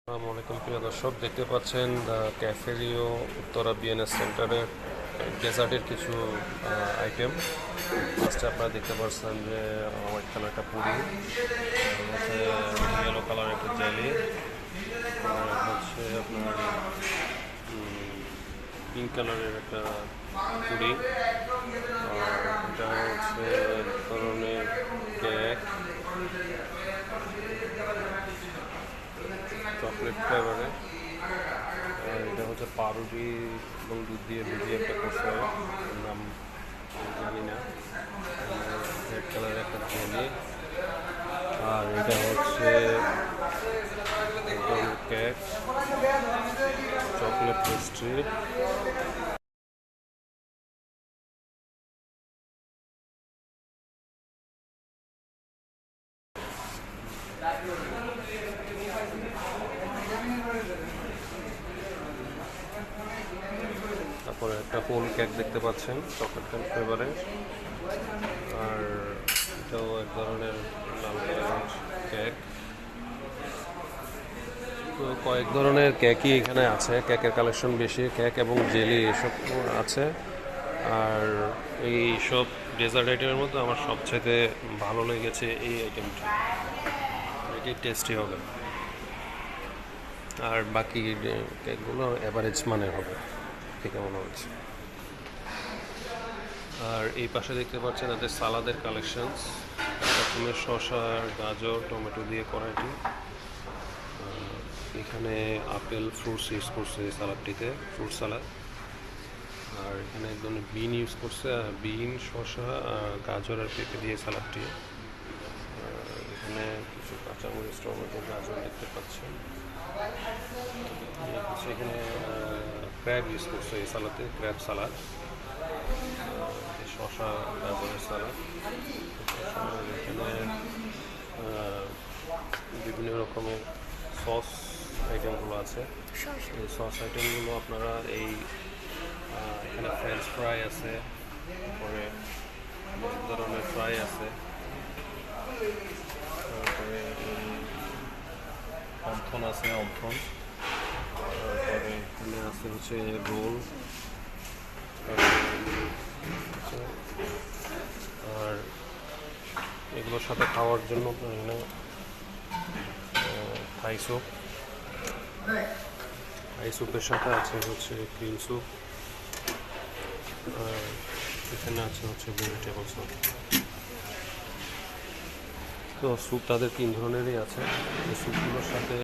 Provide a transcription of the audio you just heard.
আসসালামু আলাইকুম প্রিয় দর্শক, দেখতে পাচ্ছেন দ্য ক্যাফেরিও উত্তরা বিএনএস সেন্টারের ডেজার্টের কিছু আইটেম। ফার্স্টে আপনারা দেখতে পাচ্ছেন যে হোয়াইট কালার একটা পুরি, হচ্ছে ইয়েলো কালার একটা জেলি, আর হচ্ছে আপনার পিঙ্ক কালারের একটা পুরি, আর এটা হচ্ছে এক ধরনের কেক চকলেট ফ্লেভারে। এটা হচ্ছে পাউরুটি এবং দুধ দিয়ে ভিজিয়ে একটা করছে, নাম জানি না। রেড কালারের একটা জেলি, আর এটা হচ্ছে একদম কেক চকলেট পেস্ট্রি। তারপরে একটা হোল কেক দেখতে পাচ্ছেন চকলেট ফ্লেভারে, আর এটাও এক ধরনের লাল কালারের কেক। তো কয়েক ধরনের কেকই এখানে আছে, কেকের কালেকশন বেশি, কেক এবং জেলি এসব আছে। আর এই সব ডেজার্ট আইটেমের মধ্যে আমার সবচাইতে ভালো লেগেছে এই আইটেমটা, এটি টেস্টি হবে। আর বাকি কেকগুলো অ্যাভারেজ মানের হবে দেখে মনে হচ্ছে। আর এই পাশে দেখতে পাচ্ছেন এদের সালাদের কালেকশনস। প্রথমে শসা, গাজর, টমেটো দিয়ে করা এটি। এখানে আপেল ফ্রুটস ইউজ করছে এই সালাদটিতে, ফ্রুট সালাদ। আর এখানে এক ধরনের বিন ইউজ করছে, বিন, শসা, গাজর আর পেঁপে দিয়ে সালাদটি। এখানে কিছু কাঁচামরিচ, টমেটো, গাজর দেখতে পাচ্ছেন। এখানে ক্র্যাব ইউজ করছে এই সালাদে, ক্র্যাব সালাদ, শসা গাজরের সালাদ। এখানে বিভিন্ন রকমের সস আইটেমগুলো আছে। এই সস আইটেমগুলো আপনারা এখানে ফ্রেঞ্চ ফ্রাই আছে, তারপরে অনেক ধরনের ফ্রাই আছে, তারপরে অন্থন আছে, অন্থন, তারপরে এখানে আছে হচ্ছে রোল, আর এগুলোর সাথে খাওয়ার জন্য এখানে থাই স্যুপ, থাই স্যুপের সাথে আছে হচ্ছে ক্রিম স্যুপ, আর এখানে আছে হচ্ছে ভেজিটেবল স্যুপ। তো স্যুপ তাদের 3 ধরনেরই আছে। এই স্যুপগুলোর সাথে